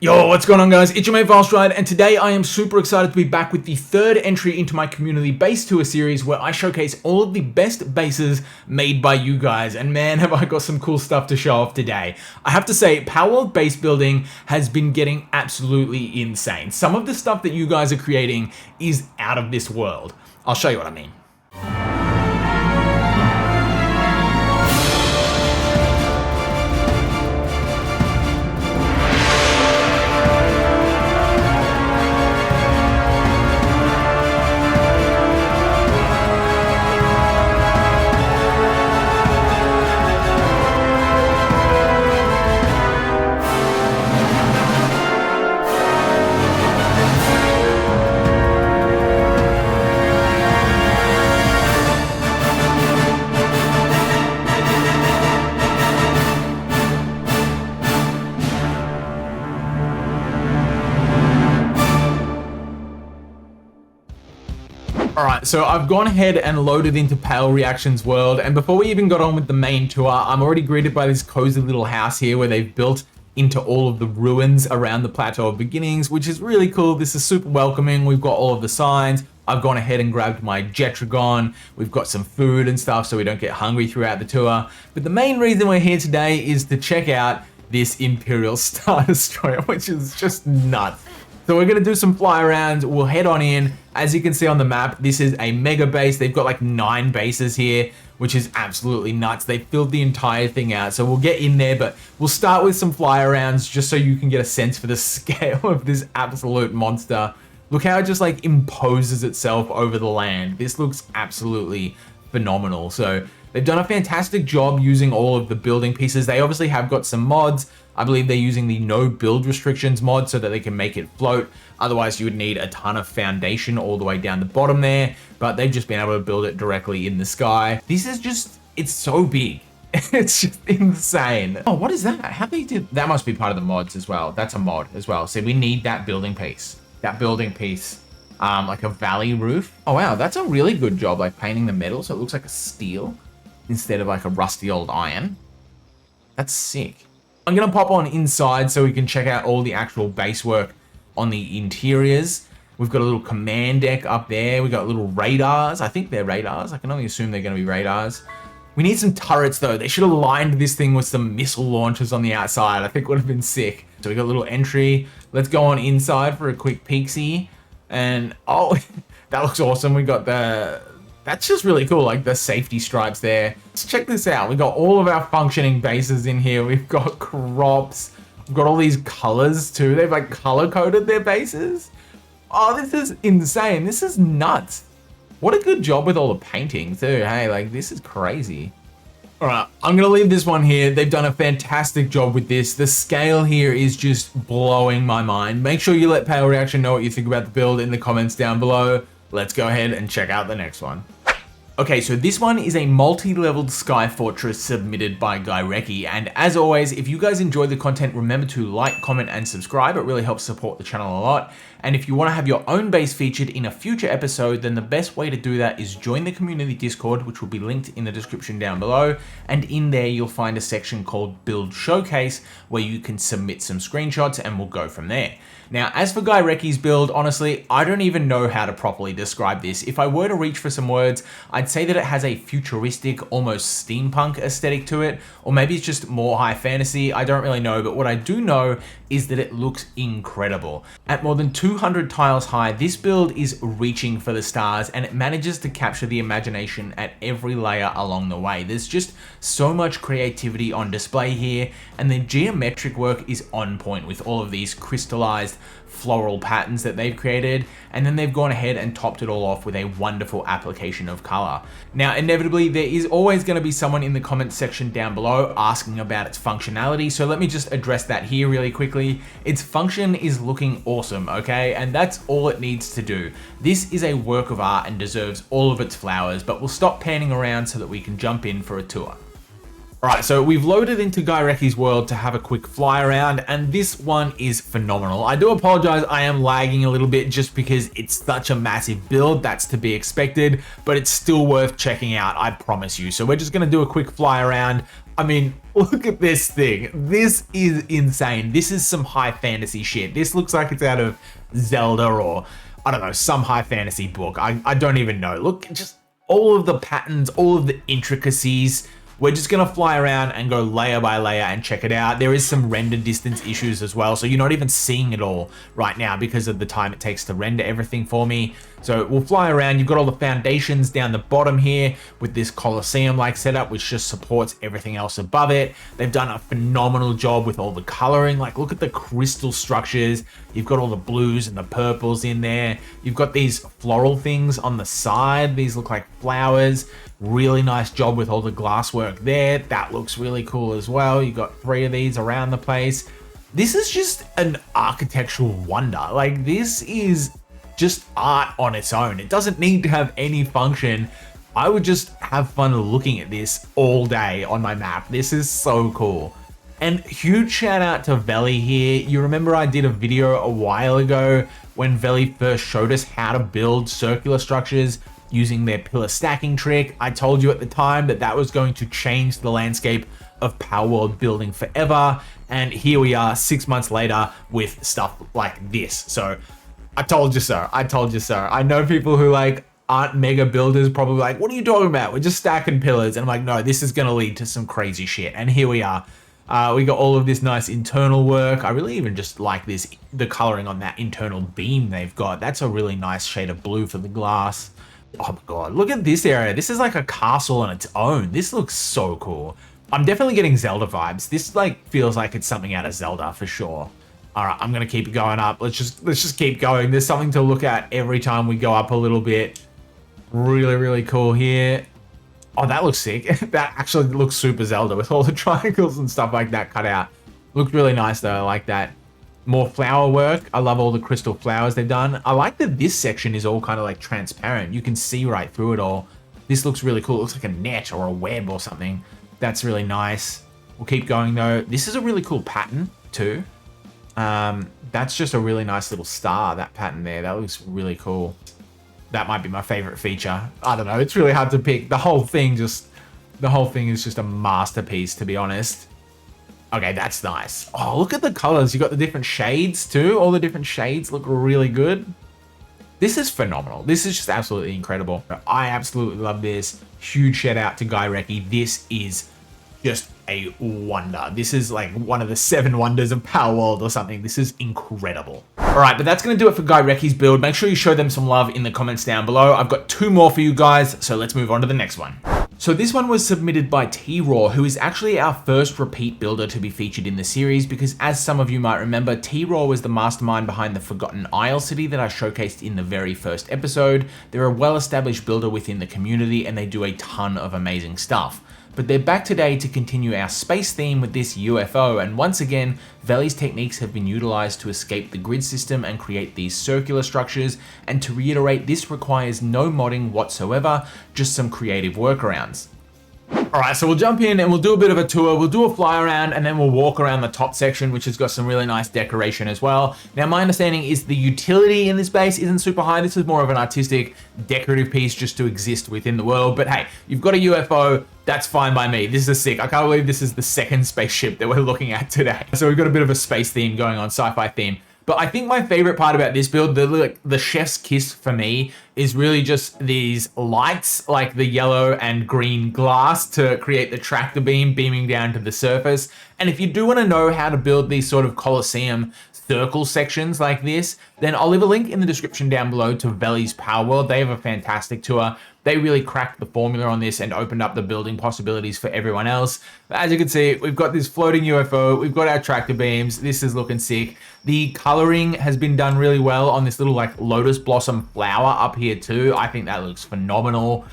Yo, what's going on guys? It's your mate Valstride, and today I am super excited to be back with the third entry into my community base tour series where I showcase all of the best bases made by you guys, and man have I got some cool stuff to show off today. I have to say, Palworld base building has been getting absolutely insane. Some of the stuff that you guys are creating is out of this world. I'll show you what I mean. Alright, so I've gone ahead and loaded into Pale Reaction's world, and before we even got on with the main tour, I'm already greeted by this cozy little house here where they've built into all of the ruins around the Plateau of Beginnings, which is really cool. This is super welcoming. We've got all of the signs. I've gone ahead and grabbed my Jetragon. We've got some food and stuff so we don't get hungry throughout the tour. But the main reason we're here today is to check out this Imperial Star Destroyer, which is just nuts. So we're gonna do some fly arounds, we'll head on in. As you can see on the map, this is a mega base. They've got like 9 bases here, which is absolutely nuts. They filled the entire thing out. So we'll get in there, but we'll start with some fly arounds just so you can get a sense for the scale of this absolute monster. Look how it just like imposes itself over the land. This looks absolutely phenomenal. So they've done a fantastic job using all of the building pieces. They obviously have got some mods. I believe they're using the no build restrictions mod so that they can make it float. Otherwise you would need a ton of foundation all the way down the bottom there, but they've just been able to build it directly in the sky. This is just, it's so big. It's just insane. Oh, what is that? How they did, that must be part of the mods as well. That's a mod as well. So we need that building piece. That building piece, like a valley roof. Oh wow, that's a really good job, like painting the metal so it looks like a steel instead of like a rusty old iron. That's sick. I'm gonna pop on inside so we can check out all the actual base work on the interiors. We've got a little command deck up there. We've got little radars. I think they're radars. I can only assume they're gonna be radars. We need some turrets though. They should have lined this thing with some missile launchers on the outside. I think would have been sick. So we got a little entry. Let's go on inside for a quick peek-see. And oh, that looks awesome. We got that's just really cool, like the safety stripes there. Let's check this out. We've got all of our functioning bases in here. We've got crops. We've got all these colors too. They've like color-coded their bases. Oh, this is insane. This is nuts. What a good job with all the painting too. Hey, like this is crazy. All right, I'm gonna leave this one here. They've done a fantastic job with this. The scale here is just blowing my mind. Make sure you let Pale Reaction know what you think about the build in the comments down below. Let's go ahead and check out the next one. Okay, so this one is a multi-leveled sky fortress submitted by Gaireki, and as always, if you guys enjoy the content, remember to like, comment, and subscribe. It really helps support the channel a lot. And if you want to have your own base featured in a future episode, then the best way to do that is join the community Discord, which will be linked in the description down below. And in there, you'll find a section called Build Showcase, where you can submit some screenshots and we'll go from there. Now, as for Gaireki's build, honestly, I don't even know how to properly describe this. If I were to reach for some words, I'd say that it has a futuristic, almost steampunk aesthetic to it, or maybe it's just more high fantasy. I don't really know, but what I do know is that it looks incredible. At more than 200 tiles high, this build is reaching for the stars, and it manages to capture the imagination at every layer along the way. There's just so much creativity on display here, and the geometric work is on point with all of these crystallized floral patterns that they've created, and then they've gone ahead and topped it all off with a wonderful application of color. Now, inevitably, there is always going to be someone in the comments section down below asking about its functionality, so let me just address that here really quickly. Its function is looking awesome, okay? And that's all it needs to do. This is a work of art and deserves all of its flowers, but we'll stop panning around so that we can jump in for a tour. Alright, so we've loaded into Gaireki's world to have a quick fly around, and this one is phenomenal. I do apologize, I am lagging a little bit just because it's such a massive build, that's to be expected, but it's still worth checking out, I promise you. So we're just going to do a quick fly around. I mean, look at this thing. This is insane. This is some high fantasy shit. This looks like it's out of Zelda or, I don't know, some high fantasy book. I don't even know. Look, just all of the patterns, all of the intricacies. We're just going to fly around and go layer by layer and check it out. There is some render distance issues as well, so you're not even seeing it all right now because of the time it takes to render everything for me. So we'll fly around. You've got all the foundations down the bottom here with this Colosseum-like setup, which just supports everything else above it. They've done a phenomenal job with all the coloring. Like, look at the crystal structures. You've got all the blues and the purples in there. You've got these floral things on the side. These look like flowers. Really nice job with all the glass work there. That looks really cool as well. You got 3 of these around the place. This is just an architectural wonder. Like, this is just art on its own. It doesn't need to have any function. I would just have fun looking at this all day on my map. This is so cool. And huge shout out to Veli here. You remember I did a video a while ago when Veli first showed us how to build circular structures using their pillar stacking trick. I told you at the time that that was going to change the landscape of Palworld building forever. And here we are 6 months later with stuff like this. So I told you so. I told you so. I know people who like aren't mega builders probably like, what are you talking about? We're just stacking pillars. And I'm like, no, this is going to lead to some crazy shit. And here we are. We got all of this nice internal work. I really even just like this, the coloring on that internal beam they've got. That's a really nice shade of blue for the glass. Oh my god, look at this area. This is like a castle on its own. This looks so cool. I'm definitely getting Zelda vibes. This like feels like it's something out of Zelda for sure. All right, I'm gonna keep going up. Let's just keep going. There's something to look at every time we go up a little bit. Really, really cool here. Oh, that looks sick. That actually looks super Zelda with all the triangles and stuff like that cut out. Looks really nice though, I like that. More flower work. I love all the crystal flowers they've done. I like that this section is all kind of like transparent. You can see right through it all. This looks really cool. It looks like a net or a web or something. That's really nice. We'll keep going though. This is a really cool pattern too. That's just a really nice little star, that pattern there. That looks really cool. That might be my favorite feature. I don't know. It's really hard to pick. The whole thing is just a masterpiece, to be honest. Okay, that's nice. Oh, look at the colors. You got the different shades too. All the different shades look really good. This is phenomenal. This is just absolutely incredible. I absolutely love this. Huge shout out to Gaireki. This is just a wonder. This is like one of the 7 wonders of Palworld or something. This is incredible. All right, but that's going to do it for Gaireki's build. Make sure you show them some love in the comments down below. I've got 2 more for you guys, so let's move on to the next one. So this one was submitted by T-Raawww, who is actually our first repeat builder to be featured in the series, because as some of you might remember, T-Raawww was the mastermind behind the Forgotten Isle city that I showcased in the very first episode. They're a well-established builder within the community and they do a ton of amazing stuff. But they're back today to continue our space theme with this UFO, and once again, Veli's techniques have been utilized to escape the grid system and create these circular structures, and to reiterate, this requires no modding whatsoever, just some creative workarounds. Alright, so we'll jump in and we'll do a bit of a tour, we'll do a fly around, and then we'll walk around the top section, which has got some really nice decoration as well. Now, my understanding is the utility in this base isn't super high. This is more of an artistic, decorative piece just to exist within the world. But hey, you've got a UFO, that's fine by me. This is sick. I can't believe this is the second spaceship that we're looking at today. So we've got a bit of a space theme going on, sci-fi theme. But I think my favorite part about this build, the chef's kiss for me, is really just these lights, like the yellow and green glass to create the tractor beam beaming down to the surface. And if you do want to know how to build these sort of Colosseum circle sections like this, then I'll leave a link in the description down below to Veli's Palworld. They have a fantastic tour. They really cracked the formula on this and opened up the building possibilities for everyone else. But as you can see, we've got this floating UFO, we've got our tractor beams, this is looking sick. The coloring has been done really well on this little like lotus blossom flower up here too. I think that looks phenomenal.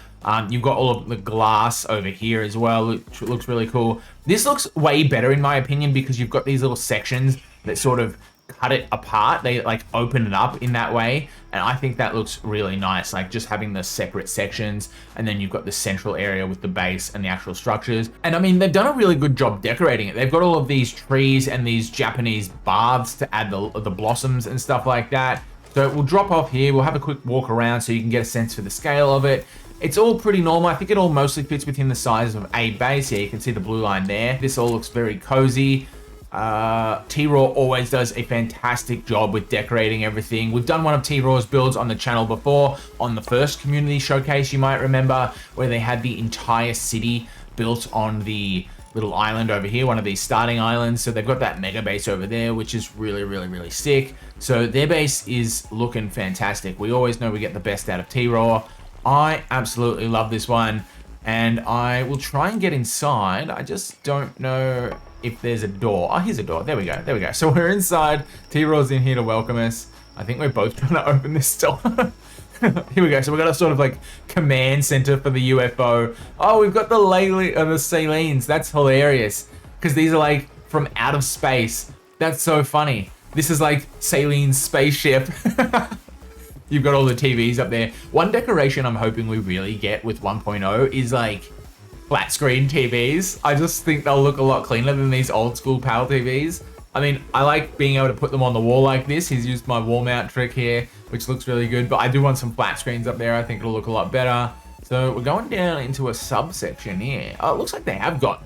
You've got all of the glass over here as well, which looks really cool. This looks way better in my opinion because you've got these little sections that sort of cut it apart. They like open it up in that way. And I think that looks really nice. Like just having the separate sections, and then you've got the central area with the base and the actual structures. And I mean, they've done a really good job decorating it. They've got all of these trees and these Japanese baths to add the blossoms and stuff like that. So we'll drop off here. We'll have a quick walk around so you can get a sense for the scale of it. It's all pretty normal. I think it all mostly fits within the size of a base. Yeah, you can see the blue line there. This all looks very cozy. T-Raw always does a fantastic job with decorating everything. We've done one of T-Raw's builds on the channel before, on the first community showcase, you might remember, where they had the entire city built on the little island over here, one of these starting islands. So they've got that mega base over there, which is really, really, really sick. So their base is looking fantastic. We always know we get the best out of T-Raw. I absolutely love this one, and I will try and get inside. I just don't know if there's a door. Oh, here's a door. There we go. There we go. So we're inside. T-Raw's in here to welcome us. I think we're both trying to open this door. Here we go. So we've got a sort of like command center for the UFO. Oh, we've got the Salines. That's hilarious, because these are like from out of space. That's so funny. This is like Salene's spaceship. You've got all the TVs up there. One decoration I'm hoping we really get with 1.0 is like flat screen TVs. I just think they'll look a lot cleaner than these old school PAL TVs. I mean, I like being able to put them on the wall like this. He's used my wall mount trick here, which looks really good, but I do want some flat screens up there. I think it'll look a lot better. So we're going down into a subsection here. Oh, it looks like they have got...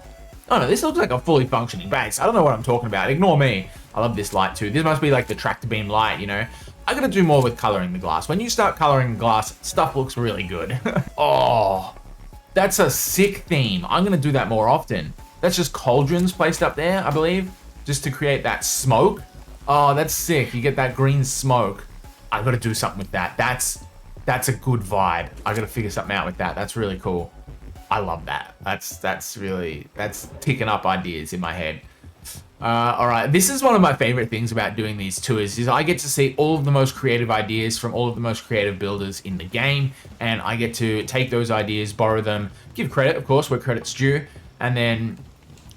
Oh no, this looks like a fully functioning base. I don't know what I'm talking about. Ignore me. I love this light too. This must be like the tractor beam light, you know? I gotta do more with coloring the glass. When you start coloring the glass, stuff looks really good. Oh, that's a sick theme. I'm gonna do that more often. That's just cauldrons placed up there, I believe, just to create that smoke. Oh, that's sick. You get that green smoke. I gotta do something with that. That's a good vibe. I gotta figure something out with that. That's really cool. I love that. That's ticking up ideas in my head. All right, this is one of my favorite things about doing these tours, is I get to see all of the most creative ideas from all of the most creative builders in the game, and I get to take those ideas, borrow them, give credit, of course, where credit's due, and then,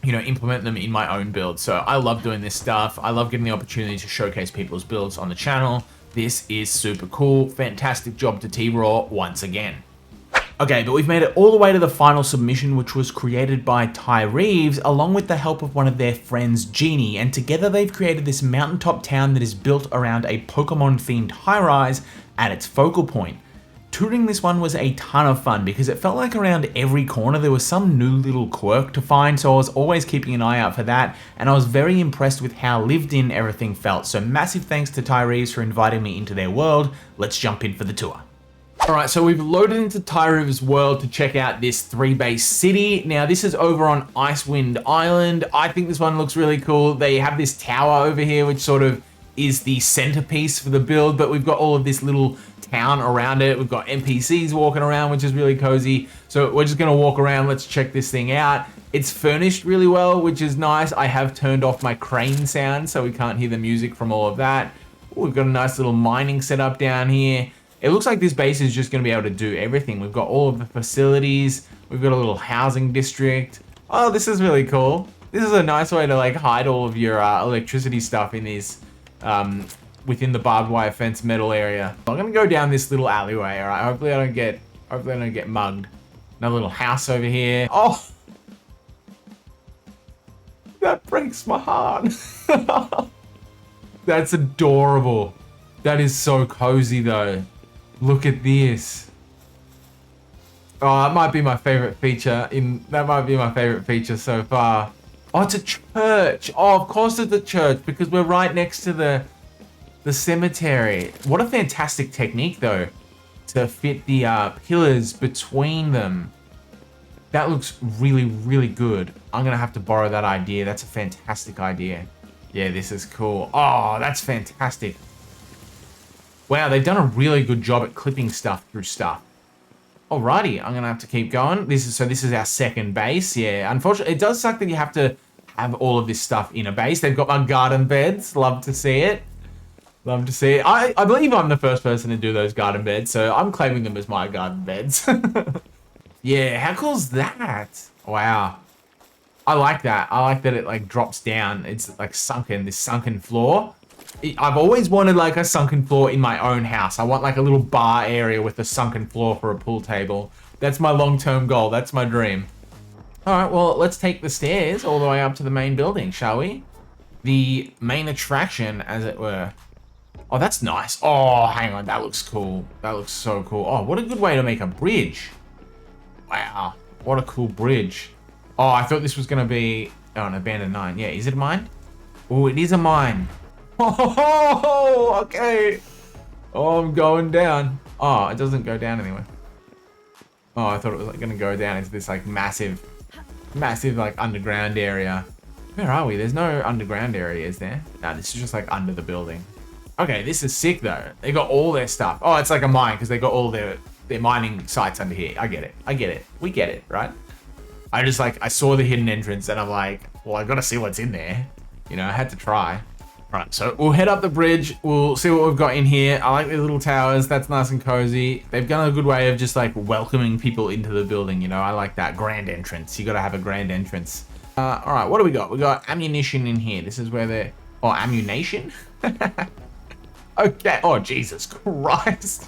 you know, implement them in my own build. So I love doing this stuff. I love getting the opportunity to showcase people's builds on the channel. This is super cool. Fantastic job to T-Raw once again. Okay, but we've made it all the way to the final submission, which was created by TyRiVzZ along with the help of one of their friends, Geniiee, and together they've created this mountaintop town that is built around a Pokemon-themed high-rise at its focal point. Touring this one was a ton of fun because it felt like around every corner there was some new little quirk to find, so I was always keeping an eye out for that, and I was very impressed with how lived in everything felt. So massive thanks to TyRiVzZ for inviting me into their world. Let's jump in for the tour. Alright, so we've loaded into TyRiVzZ world to check out this 3-base city. Now this is over on Icewind Island. I think this one looks really cool. They have this tower over here which sort of is the centerpiece for the build, but we've got all of this little town around it. We've got NPCs walking around, which is really cozy. So we're just gonna walk around, let's check this thing out. It's furnished really well, which is nice. I have turned off my crane sound so we can't hear the music from all of that. Ooh, we've got a nice little mining setup down here. It looks like this base is just going to be able to do everything. We've got all of the facilities. We've got a little housing district. Oh, this is really cool. This is a nice way to like hide all of your electricity stuff in these, within the barbed wire fence metal area. I'm going to go down this little alleyway. All right. Hopefully I don't get mugged. Another little house over here. Oh, that breaks my heart. That's adorable. That is so cozy though. Look at this. Oh, that might be my favorite feature so far. Oh, it's a church. Oh, of course it's a church because we're right next to the cemetery. What a fantastic technique though, to fit the pillars between them. That looks really, really good. I'm gonna have to borrow that idea. That's a fantastic idea. Yeah, this is cool. Oh, that's fantastic. Wow, they've done a really good job at clipping stuff through stuff. Alrighty, I'm gonna have to keep going. This is our second base. Yeah, unfortunately, it does suck that you have to have all of this stuff in a base. They've got my garden beds. Love to see it. Love to see it. I believe I'm the first person to do those garden beds, so I'm claiming them as my garden beds. Yeah, how cool is that? Wow. I like that. I like that it like drops down. It's like sunken, this sunken floor. I've always wanted like a sunken floor in my own house. I want like a little bar area with a sunken floor for a pool table. That's my long-term goal. That's my dream. All right, well, let's take the stairs all the way up to the main building, shall we? The main attraction, as it were. Oh, that's nice. Oh, hang on, that looks cool. That looks so cool. Oh, what a good way to make a bridge. Wow, what a cool bridge. Oh, I thought this was gonna be an abandoned mine. Yeah, is it a mine? Oh, it is a mine. Oh, okay. Oh, I'm going down. Oh, it doesn't go down anywhere. Oh, I thought it was like gonna go down into this like massive like underground area. Where are we? There's no underground area, is there? No, this is just like under the building. Okay, this is sick though. They got all their stuff. Oh, it's like a mine because they got all their mining sites under here. I get it. I get it. We get it, right? I saw the hidden entrance and I'm like, well, I gotta see what's in there. You know, I had to try. Right, so we'll head up the bridge. We'll see what we've got in here. I like these little towers. That's nice and cozy. They've done a good way of just like welcoming people into the building. You know, I like that grand entrance. You got to have a grand entrance. All right, what do we got? We got ammunition in here. This is where they're... Oh, ammunition? Okay. Oh, Jesus Christ.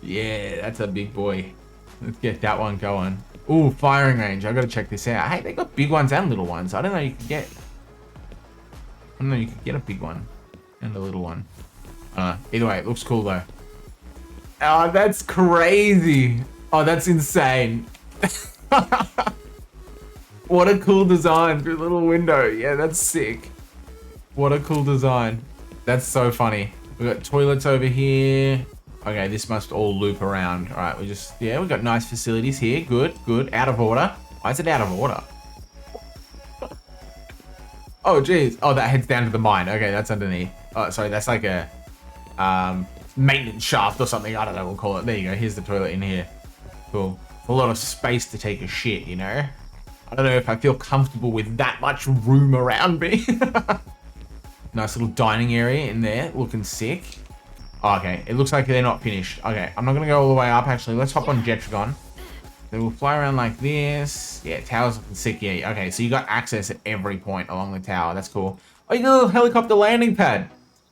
Yeah, that's a big boy. Let's get that one going. Ooh, firing range. I got to check this out. Hey, they got big ones and little ones. I don't know you could get... I don't know, you could get a big one and a little one. Either way, it looks cool though. Oh, that's crazy. Oh, that's insane. What a cool design through the little window. Yeah, that's sick. What a cool design. That's so funny. We got toilets over here. Okay, this must all loop around. All right, we got nice facilities here. Good, good. Out of order. Why is it out of order? Oh, geez. Oh, that heads down to the mine. Okay, that's underneath. Oh, sorry, that's like a maintenance shaft or something. I don't know, we'll call it. There you go. Here's the toilet in here. Cool. A lot of space to take a shit, you know? I don't know if I feel comfortable with that much room around me. Nice little dining area in there. Looking sick. Oh, okay, it looks like they're not finished. Okay, I'm not going to go all the way up, actually. Let's hop on Jetragon. Then we'll fly around like this. Yeah, tower's looking sick. Yeah, okay, so you got access at every point along the tower. That's cool. Oh, you got a little helicopter landing pad.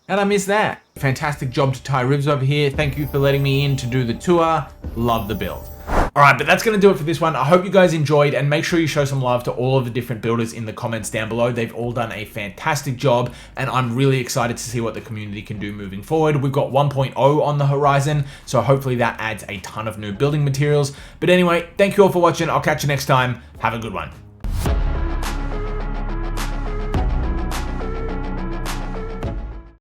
How'd I miss that? Fantastic job to TyRiVzZ over here. Thank you for letting me in to do the tour. Love the build. All right, but that's going to do it for this one. I hope you guys enjoyed, and make sure you show some love to all of the different builders in the comments down below. They've all done a fantastic job, and I'm really excited to see what the community can do moving forward. We've got 1.0 on the horizon, so hopefully that adds a ton of new building materials. But anyway, thank you all for watching. I'll catch you next time. Have a good one.